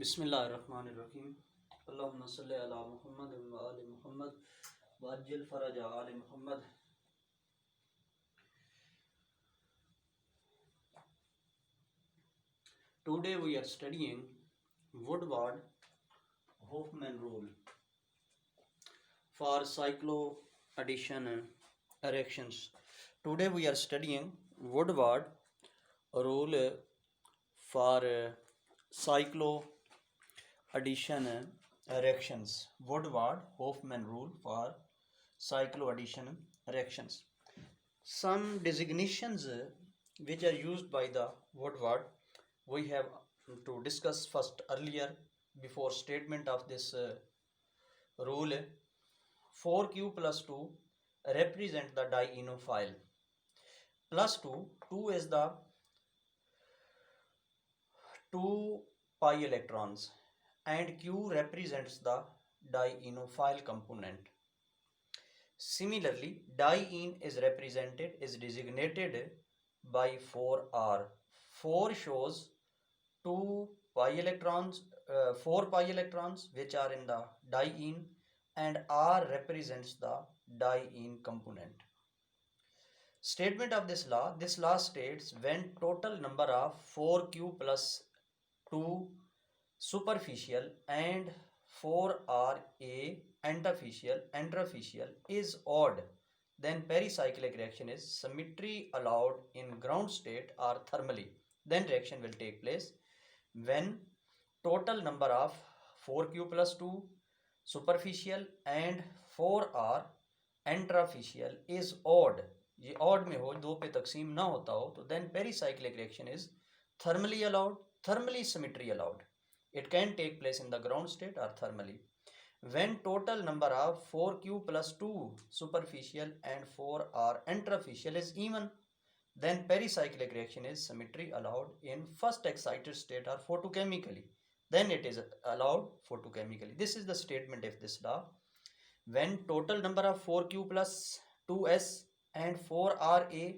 बिस्मिल्लाहिर्रहमानिर्रहीम अल्लाहुम्मा सल्लि अला मुहम्मद व आलि मुहम्मद वअज्जिल फरज आलि Muhammad. Today we are studying Woodward Hoffman rule for cycloaddition reactions. Today we are studying Woodward rule for cycloaddition reactions. Woodward Hoffman rule for cycloaddition reactions. Some designations which are used by the Woodward we have to discuss first earlier before statement of this rule. 4q plus 2 represent the dienophile, plus 2 is the 2 pi electrons, and q represents the dienophile component. Similarly, diene is designated by 4r. 4 shows 2 pi electrons, 4 pi electrons which are in the diene, and r represents the diene component. Statement of this law states when total number of 4q plus 2 superficial and 4ra interficial is odd, then pericyclic reaction is symmetry allowed in ground state or thermally. Then reaction will take place when total number of 4q plus 2 superficial and 4r interficial is odd, ये odd में हो, दो पे तकसीम ना होता हो, तो then pericyclic reaction is thermally allowed, thermally symmetry allowed. It can take place in the ground state or thermally. When total number of 4q plus 2 superficial and 4r interficial is even, then pericyclic reaction is symmetry allowed in first excited state or photochemically. Then it is allowed photochemically. This is the statement of this law. When total number of 4q plus 2s and 4ra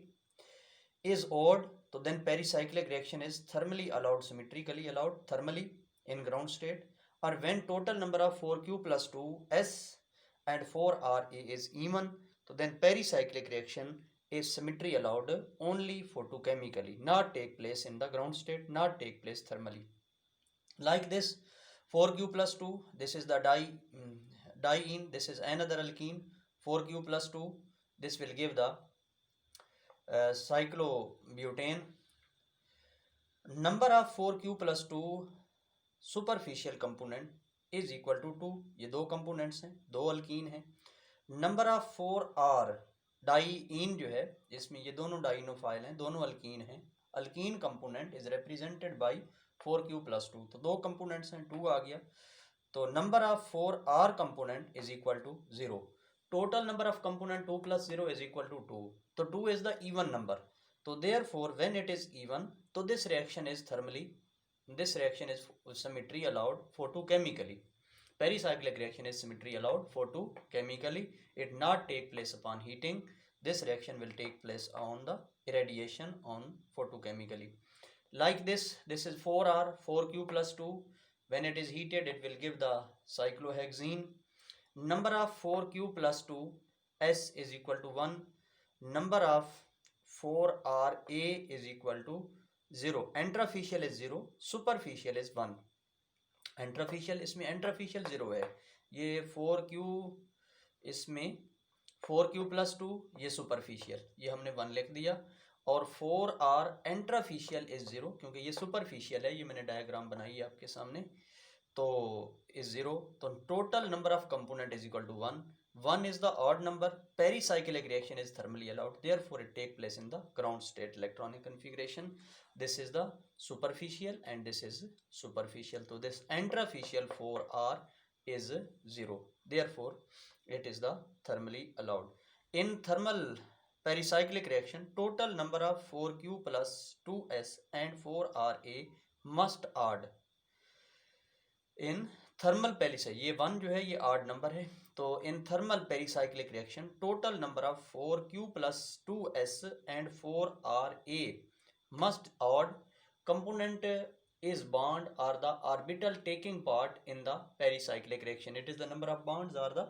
is odd, so then pericyclic reaction is thermally allowed, symmetrically allowed, thermally in ground state. Or when total number of 4q plus 2s and 4ra is even, so then pericyclic reaction is symmetry allowed only photochemically, not take place in the ground state, not take place thermally. Like this, 4q plus 2, this is the diene, this is another alkene. 4q plus 2, this will give the cyclobutane. Number of 4q plus 2 superficial component is equal to 2. ये दो components हैं, दो alkene हैं. Number of 4r diene जो है, इसमें ये दोनों dienophile हैं, दोनों alkene हैं. Alkene component is represented by 4q plus 2. तो दो components हैं, 2 आ गया. तो number of 4r component is equal to 0. Total number of component 2 plus 0 is equal to 2. So 2 is the even number. So therefore when it is even, so this reaction is thermally, this reaction is symmetry allowed photochemically. Pericyclic reaction is symmetry allowed photochemically. It not take place upon heating. This reaction will take place on the irradiation on photochemically. Like this is 4r, 4q plus 2. When it is heated, it will give the cyclohexene. Number of 4q plus 2 s is equal to 1. Number of 4ra is equal to 0. Interficial is 0, superficial is 1. Interficial, इसमें interficial 0 है. ये 4q, इसमें 4q plus 2, ये superficial, ये हमने 1 लिख दिया. और 4r interficial is 0, क्योंकि ये superficial है, ये मैंने डायग्राम बनाई है आपके सामने, तो is 0. तो total number of component is equal to 1. 1 is the odd number. Pericyclic reaction is thermally allowed, therefore it take place in the ground state electronic configuration. This is the superficial and this is superficial. So this interficial 4r is 0, therefore it is the thermally allowed. In thermal pericyclic reaction, total number of 4q plus 2s and 4ra must odd. In thermal pericyclic, ये 1 जो है ये odd number है, तो in thermal pericyclic reaction total number of 4q plus 2s and 4ra must odd. Component is bond or the orbital taking part in the pericyclic reaction. It is the number of bonds or the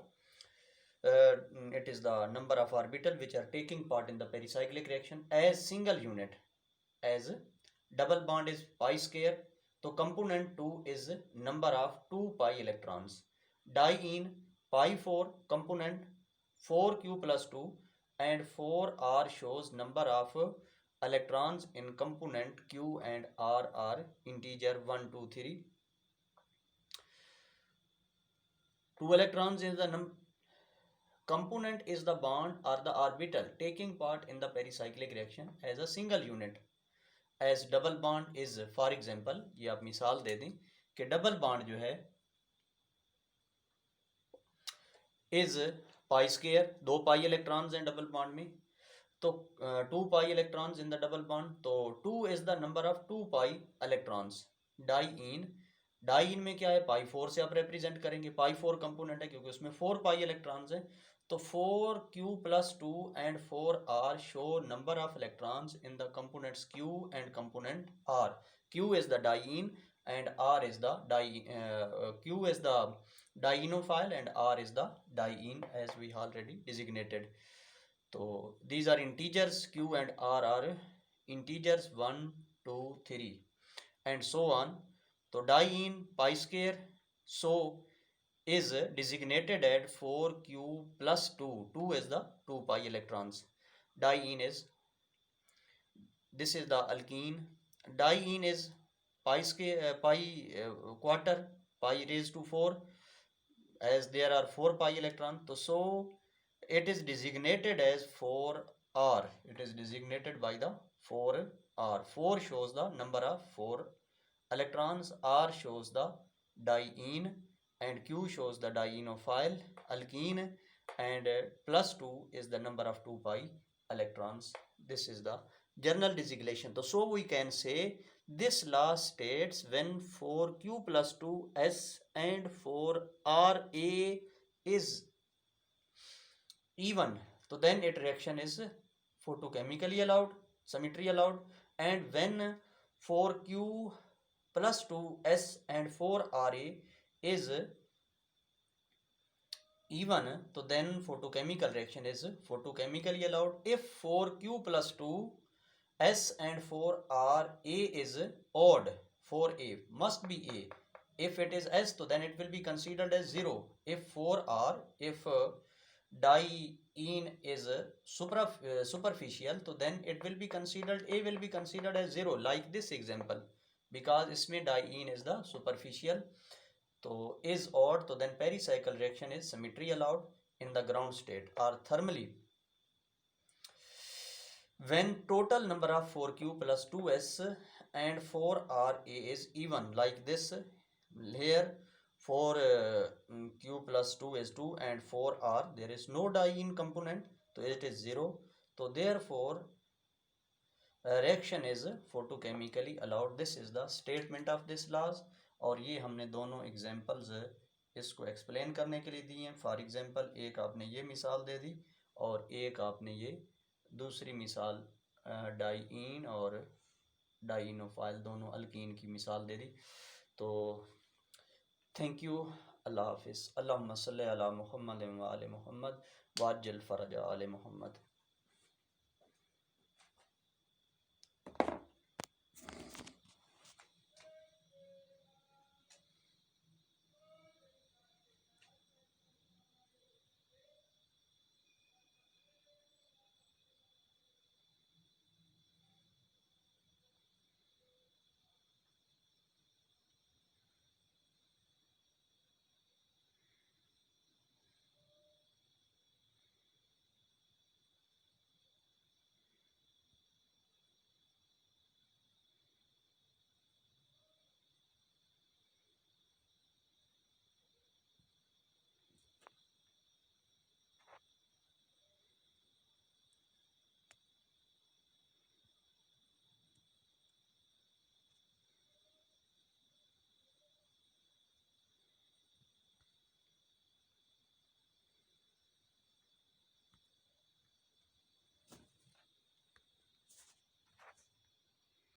it is the number of orbital which are taking part in the pericyclic reaction as single unit. As double bond is pi square, so component 2 is number of 2 pi electrons. Diene pi 4 component 4q plus 2 and 4r shows number of electrons in component q and r are integer 1 2 3. 2 electrons in the component is the bond or the orbital taking part in the pericyclic reaction as a single unit. As double bond is, for example, ये आप मिसाल दे दें कि double bond जो है is pi square, 2 pi electrons हैं double bond में, तो 2 pi electrons in the double bond, तो 2 is the number of 2 pi electrons. Diene में क्या है, पाई 4 से आप रिप्रेजेंट करेंगे, पाई 4 कंपोनेंट है क्योंकि उसमें 4 पाई इलेक्ट्रॉन्स हैं, तो 4q plus 2 and 4r show number of electrons in the components q and component r. q is the diene and r is the q is the dienophile and r is the diene as we already designated. So these are integers, q and r are integers 1 2 3 and so on. So diene pi square so is designated at 4q plus 2. 2 is the 2 pi electrons. Diene is, this is the alkene. Diene is pi square, quarter, pi raised to 4, as there are 4 pi electrons. So it is designated as 4r. It is designated by the 4r. 4 shows the number of 4 electrons, r shows the diene, and q shows the dienophile alkene, and plus 2 is the number of 2 pi electrons. This is the general designation. So we can say this law states when 4q plus 2s and 4ra is even, so then its reaction is photochemically allowed, symmetry allowed, and when 4q plus 2s and 4ra is even, so then photochemical reaction is photochemically allowed. If 4q plus 2s and 4ra is odd, 4a must be a. If it is s, so then it will be considered as 0. If 4r, if diene is superficial, so then it will be considered, a will be considered as 0, like this example, because इसमें diene is the superficial. So is odd, so then pericycle reaction is symmetry allowed in the ground state or thermally. When total number of 4q plus 2s and 4ra is even, like this, here 4q plus 2 is 2 and 4r, there is no diene component, so it is 0. So therefore reaction is photochemically allowed. This is the statement of this laws. और ये हमने दोनों examples इसको explain करने के लिए दिए हैं. फॉर एग्जांपल एक आपने ये मिसाल दे दी और एक आपने ये दूसरी मिसाल डाइइन और डाइनोफाइल दोनों अल्कीन की मिसाल दे दी. तो थैंक यू. अल्लाह हाफिज़. अल्लाहुम्मा सल्ली अला मुहम्मद व आले मुहम्मद वाज्जल फरज आले मुहम्मद.